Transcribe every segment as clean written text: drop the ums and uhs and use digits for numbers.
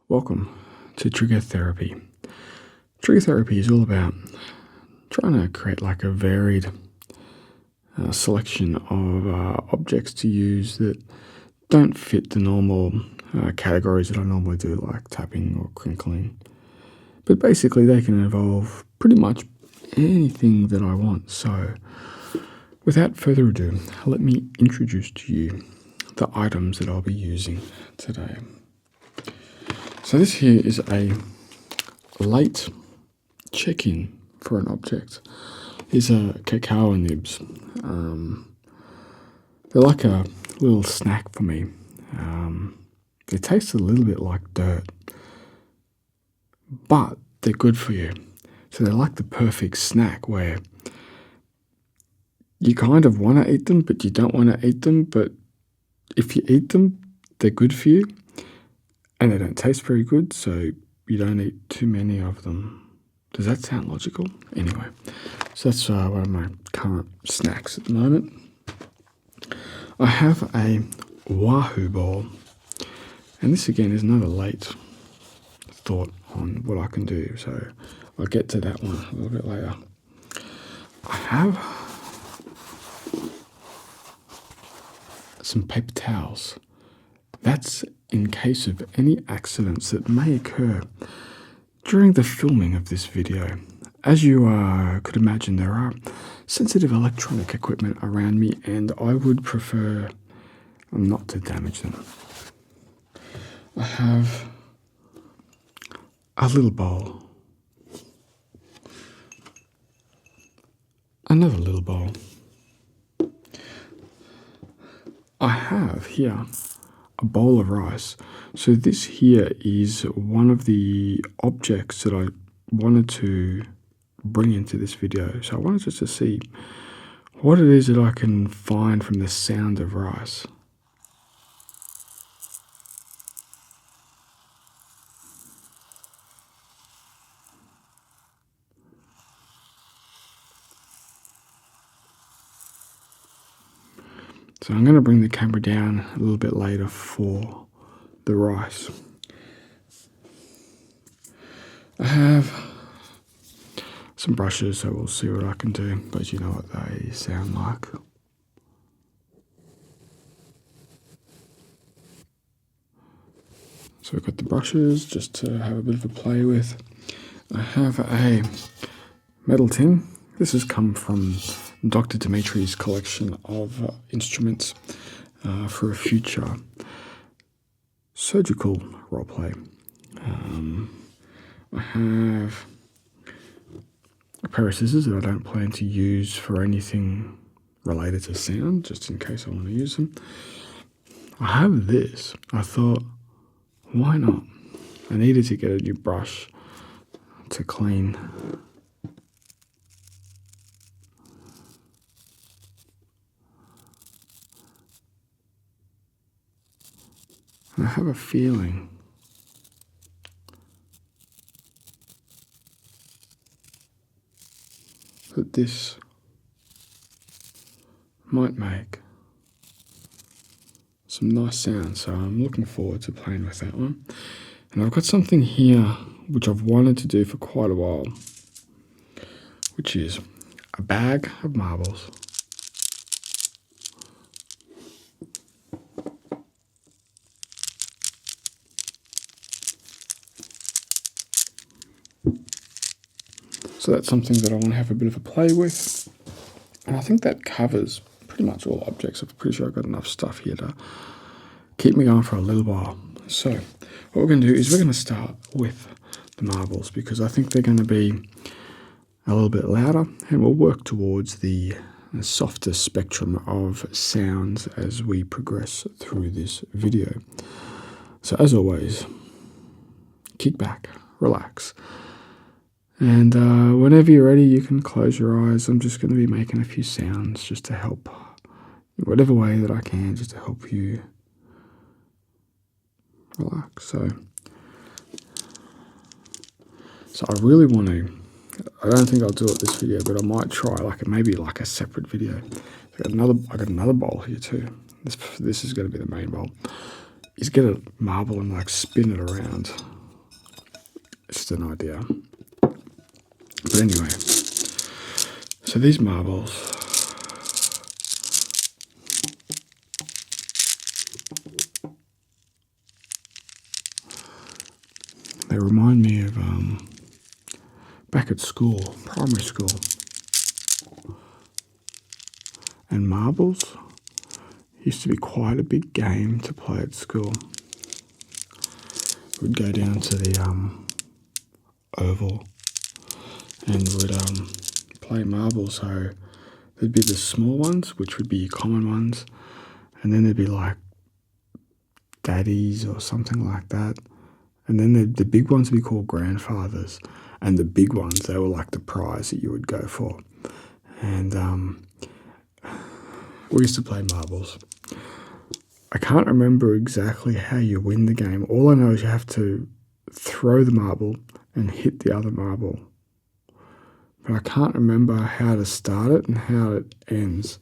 Welcome to Trigger Therapy. Trigger Therapy is all about trying to create like a varied selection of objects to use that don't fit the normal categories that I normally do, like tapping or crinkling. But basically they can involve pretty much anything that I want. So without further ado, let me introduce to you the items that I'll be using today. So this here is a late check-in for an object. These are cacao nibs. They're like a little snack for me. They taste a little bit like dirt, but they're good for you. So they're like the perfect snack where you kind of want to eat them, but you don't want to eat them. But if you eat them, they're good for you. And they don't taste very good, so you don't eat too many of them. Does that sound logical? Anyway, so that's one of my current snacks at the moment. I have a Wahoo ball. And this again is another late thought on what I can do. So I'll get to that one a little bit later. I have some paper towels. That's in case of any accidents that may occur during the filming of this video. As you could imagine, there are sensitive electronic equipment around me, and I would prefer not to damage them. I have a little bowl, another little bowl. I have here a bowl of rice. So this here is one of the objects that I wanted to bring into this video. So I wanted just to see what it is that I can find from the sound of rice. So I'm going to bring the camera down a little bit later for the rice. I have some brushes, so we'll see what I can do, but you know what they sound like. So we've got the brushes just to have a bit of a play with. I have a metal tin. This has come from Dr. Dimitri's collection of instruments for a future surgical roleplay. I have a pair of scissors that I don't plan to use for anything related to sound, just in case I want to use them. I have this. I thought, why not? I needed to get a new brush to clean. I have a feeling that this might make some nice sounds, so I'm looking forward to playing with that one. And I've got something here which I've wanted to do for quite a while, which is a bag of marbles. So that's something that I want to have a bit of a play with. And I think that covers pretty much all objects. I'm pretty sure I've got enough stuff here to keep me going for a little while. So what we're going to do is we're going to start with the marbles, because I think they're going to be a little bit louder, and we'll work towards the softer spectrum of sounds as we progress through this video. So as always, kick back, relax. And whenever you're ready, you can close your eyes. I'm just going to be making a few sounds just to help, in whatever way that I can, just to help you relax. So I really want to, I don't think I'll do it this video, but I might try maybe a separate video. I got another bowl here too. This is going to be the main bowl. Is get a marble and spin it around just an idea. But anyway, so these marbles, they remind me of back at school, primary school. And marbles used to be quite a big game to play at school. We'd go down to the oval and would play marbles. So there'd be the small ones, which would be common ones, and then there'd be like daddies or something like that. And then the big ones would be called grandfathers. And the big ones, they were like the prize that you would go for. And we used to play marbles. I can't remember exactly how you win the game. All I know is you have to throw the marble and hit the other marble. But I can't remember how to start it and how it ends.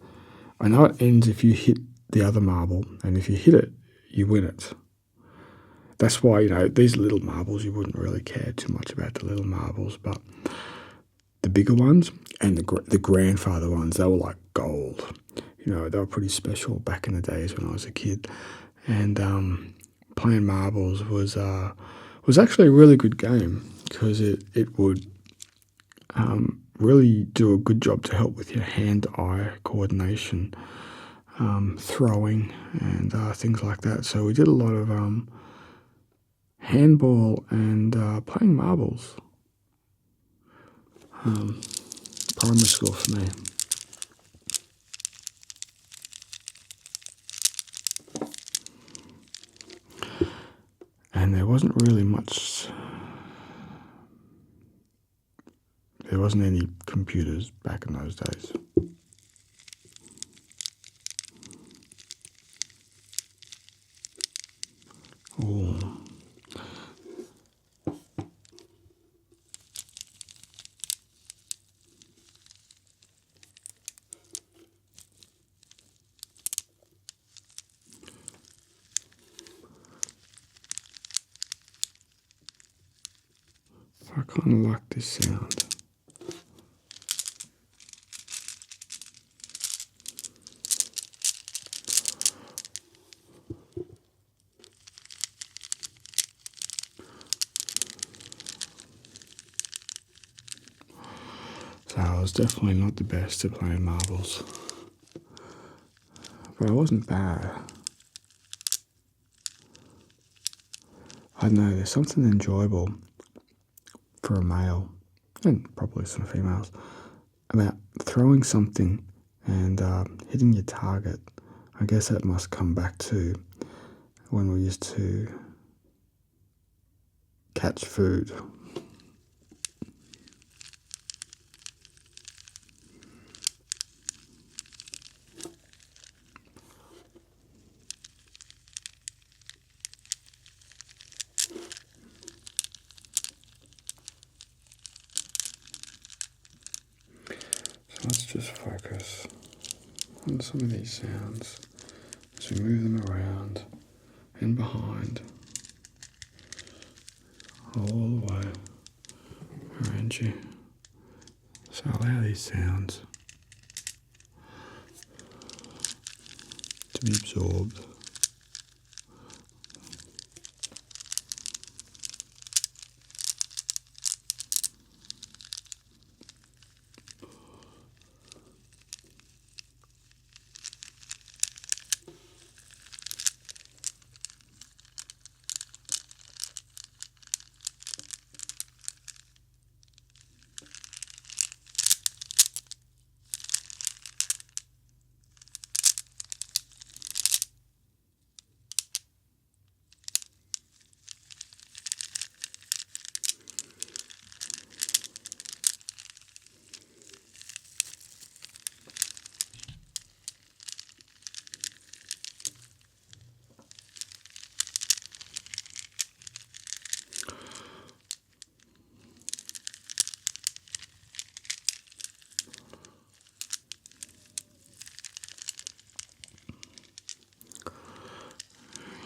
I know it ends if you hit the other marble, and if you hit it, you win it. That's why, you know, these little marbles, you wouldn't really care too much about the little marbles, but the bigger ones and the grandfather ones, they were like gold. You know, they were pretty special back in the days when I was a kid. And playing marbles was actually a really good game because it would really do a good job to help with your hand-eye coordination, throwing and things like that. So we did a lot of handball and playing marbles. Primary school for me. And there wasn't really much, there wasn't any computers back in those days. Ooh. I kind of like this sound. So I was definitely not the best at playing marbles, but I wasn't bad. I don't know, there's something enjoyable for a male, and probably some females, about throwing something and hitting your target. I guess that must come back to when we used to catch food. So let's just focus on some of these sounds as we move them around and behind, all the way around you. So allow these sounds to be absorbed.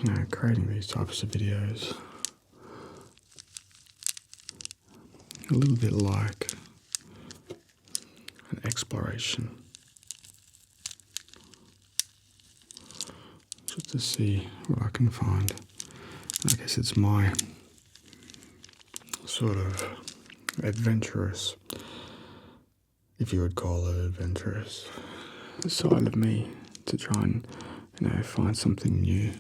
You know, creating these types of videos a little bit like an exploration, just to see what I can find. I guess it's my sort of adventurous, if you would call it adventurous, side of me to try and, find something new.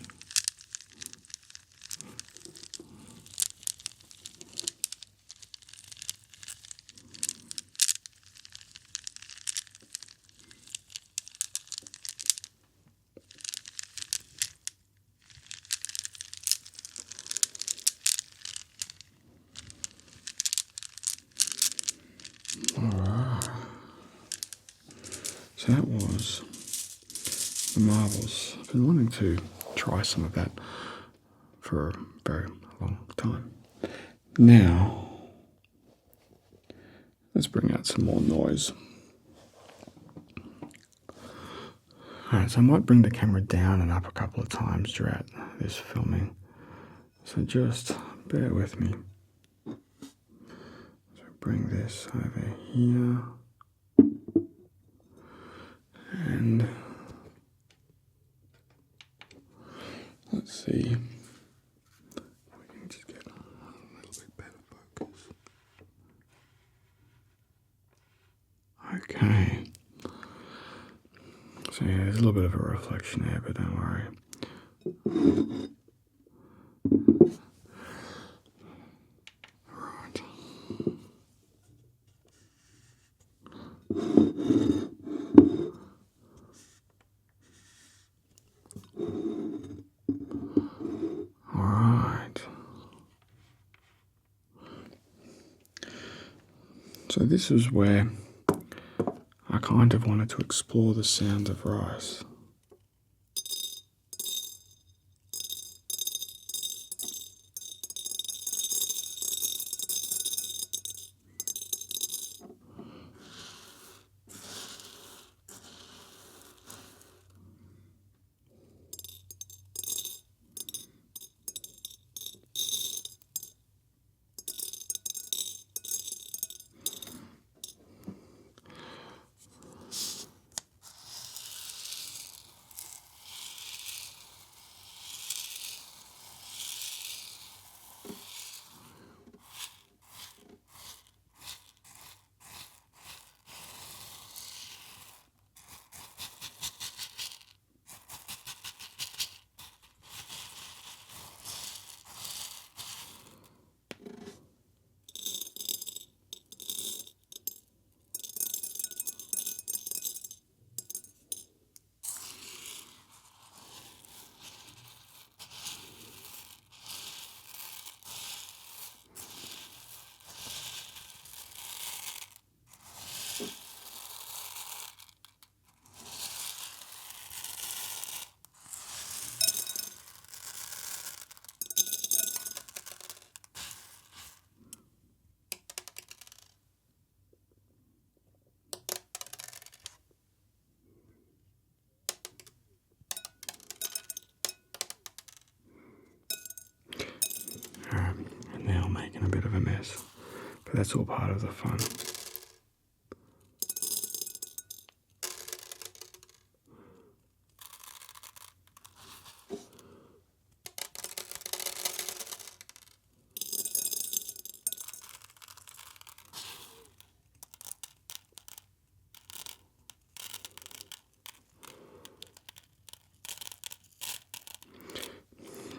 Alright, so that was the marbles. I've been wanting to try some of that for a very long time. Now, let's bring out some more noise. Alright, so I might bring the camera down and up a couple of times throughout this filming. So just bear with me. So bring this over here. And let's see if we can just get a little bit better focus. Okay. So yeah, there's a little bit of a reflection there, but don't worry. Right. Alright. So this is where I kind of wanted to explore the sound of rice. And now I'm making a bit of a mess, but that's all part of the fun.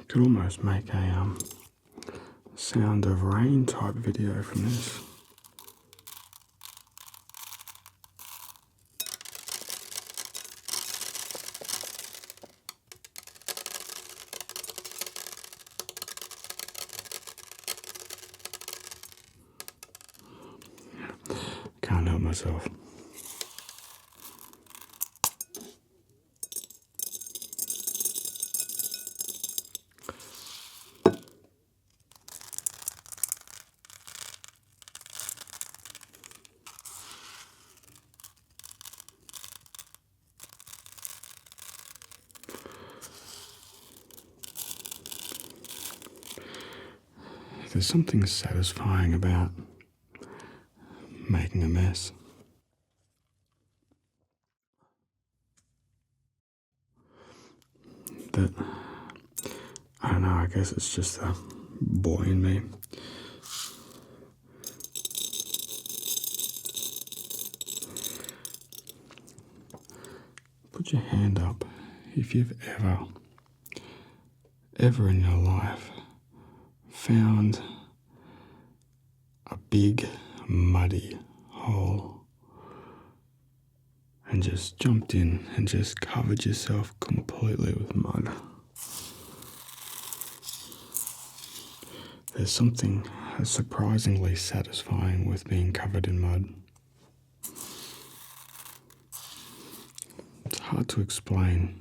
Could almost make a sound of rain type video from this. Can't help myself. There's something satisfying about making a mess. But I don't know, I guess it's just the boy in me. Put your hand up if you've ever in your life found a big muddy hole and just jumped in and just covered yourself completely with mud. There's something surprisingly satisfying with being covered in mud. It's hard to explain.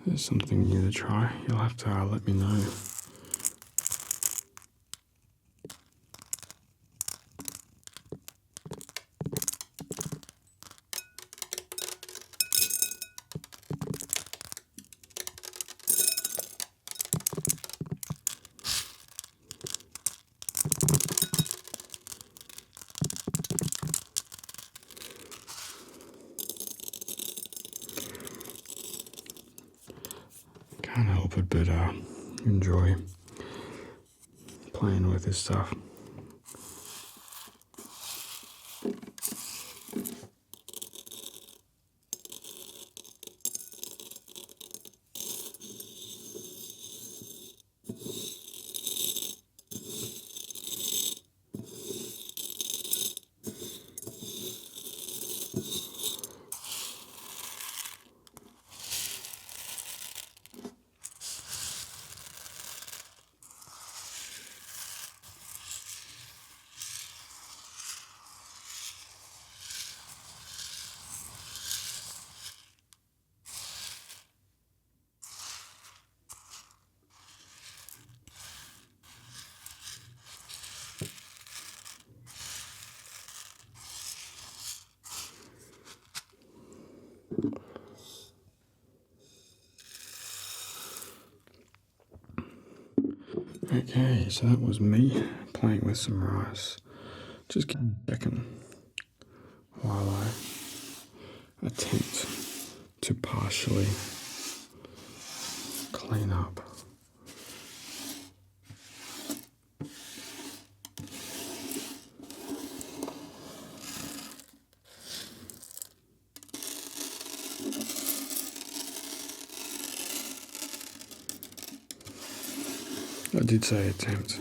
There's something new to try. You'll have to let me know. Can't help it but enjoy playing with this stuff. Okay, so that was me playing with some rice. Just give me a second while I attempt to partially clean up. I did say attempt.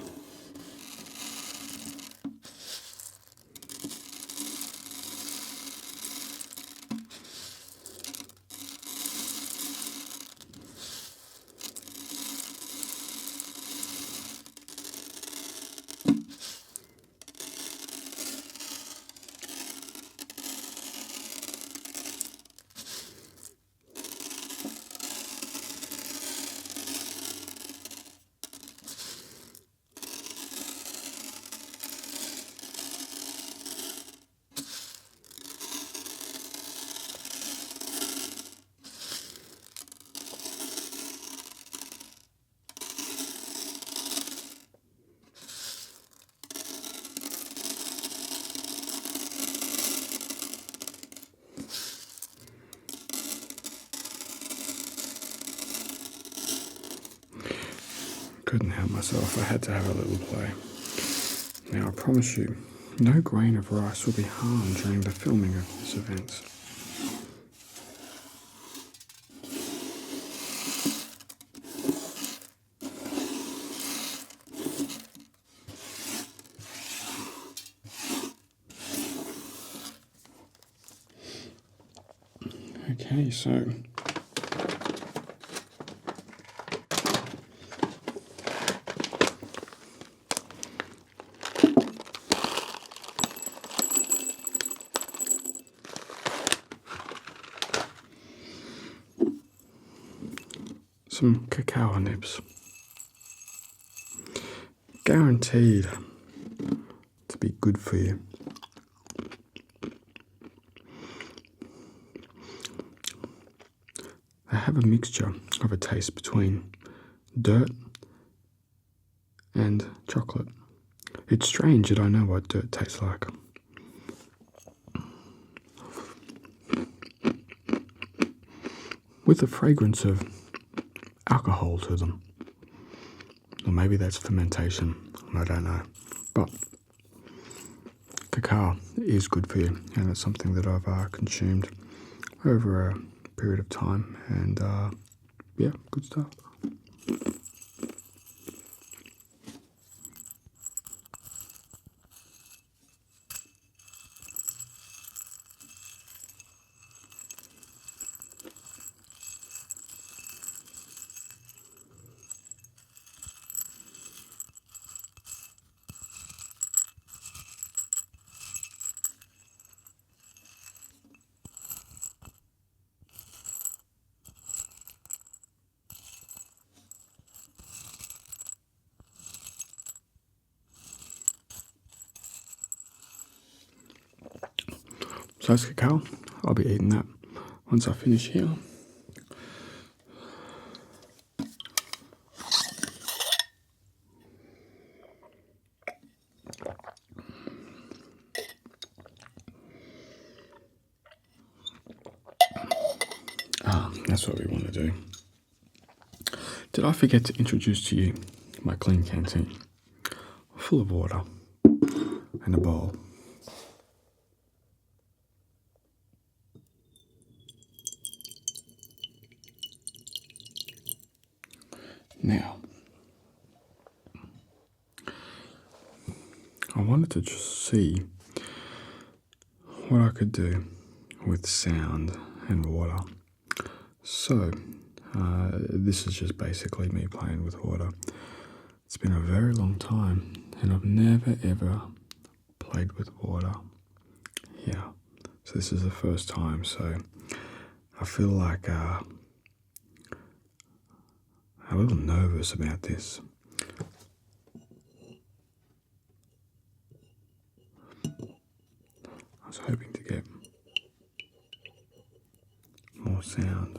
Couldn't help myself, I had to have a little play. Now I promise you, no grain of rice will be harmed during the filming of this event. Okay, so some cacao nibs. Guaranteed to be good for you. They have a mixture of a taste between dirt and chocolate. It's strange that I know what dirt tastes like. With a fragrance of alcohol to them. Or maybe that's fermentation, I don't know. But cacao is good for you, and it's something that I've consumed over a period of time, and yeah, good stuff. So that's cacao. I'll be eating that once I finish here. That's what we want to do. Did I forget to introduce to you my clean canteen? Full of water and a bowl. Now, I wanted to just see what I could do with sound and water. So, this is just basically me playing with water. It's been a very long time, and I've never ever played with water. Yeah, so this is the first time, so I feel like a little nervous about this. I was hoping to get more sound.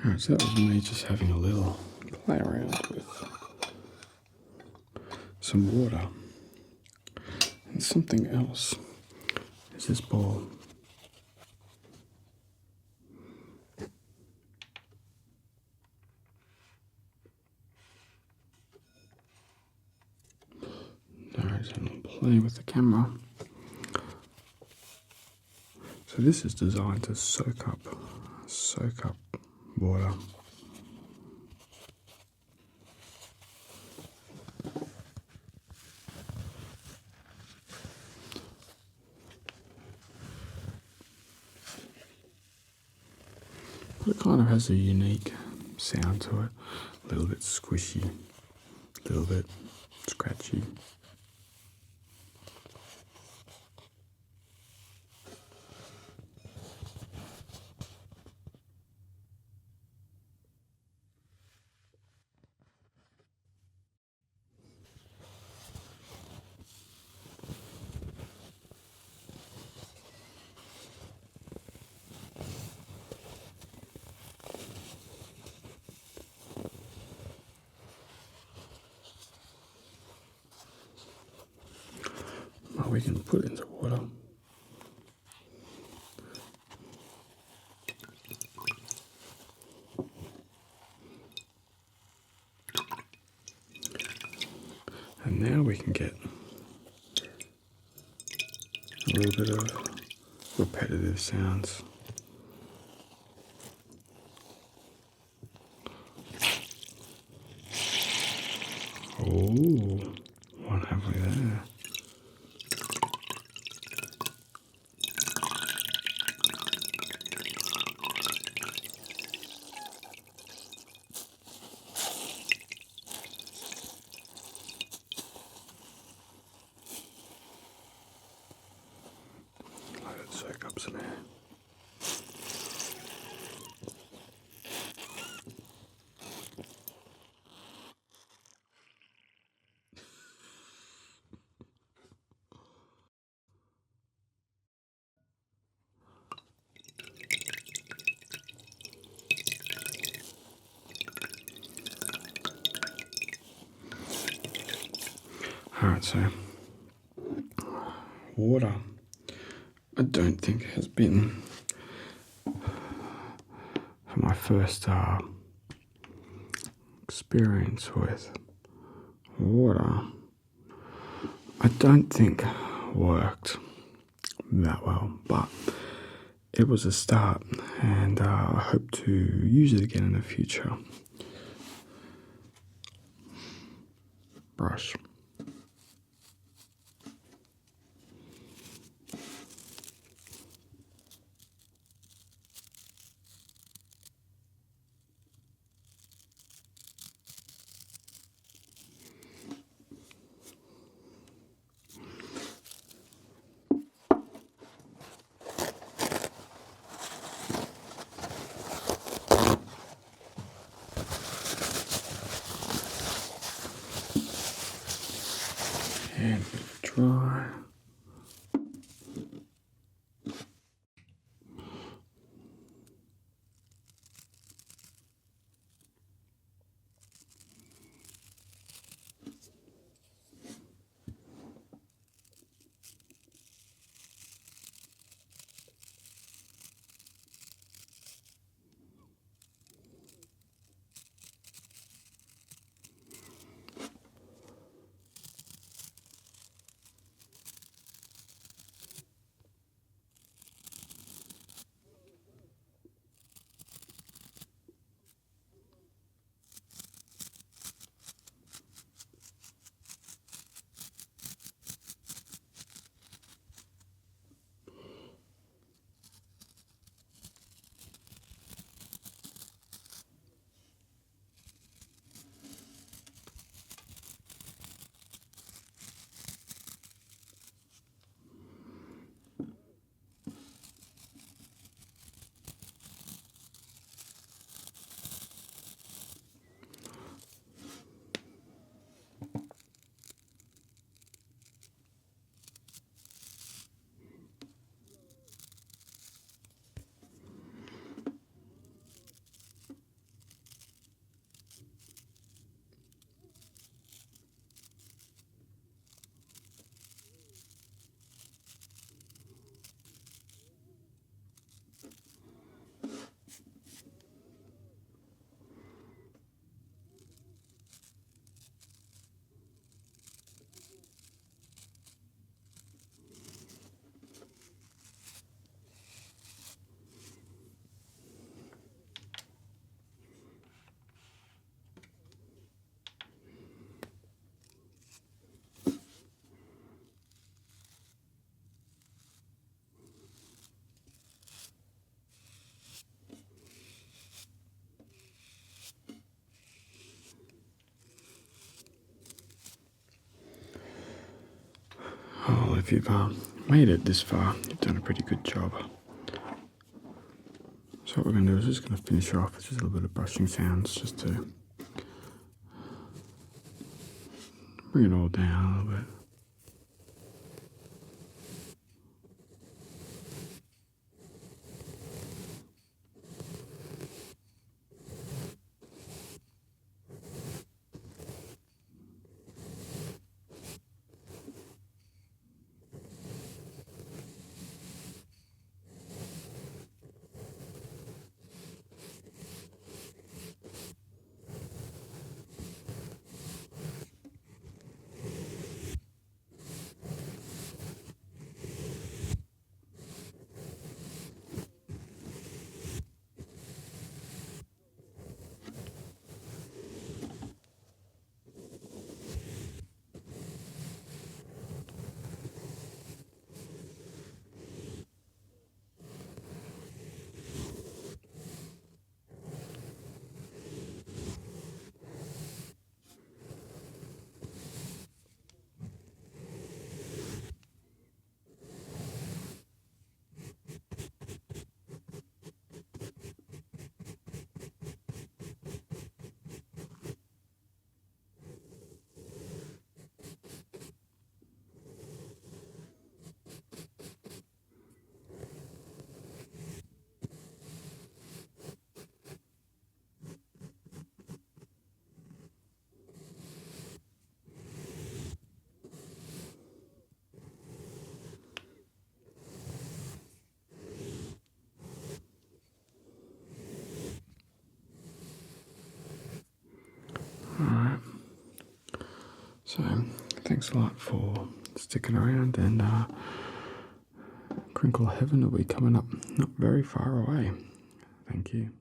Alright, so that was me just having a little play around with some water. And something else is this ball. Alright, so I'm playing with the camera. So this is designed to soak up soak up water. But it kind of has a unique sound to it. A little bit squishy, a little bit scratchy. Well, we can put it into water. And now we can get a little bit of repetitive sounds. Oh, what have we there? Let it soak up some air. Alright, so water I don't think has been for my first experience with water. I don't think worked that well, but it was a start, and I hope to use it again in the future. Brush. And dry. if you've made it this far, you've done a pretty good job. So what we're going to do is just going to finish off with just a little bit of brushing sounds, just to bring it all down a little bit. Alright, so thanks a lot for sticking around, and Crinkle Heaven will be coming up not very far away. Thank you.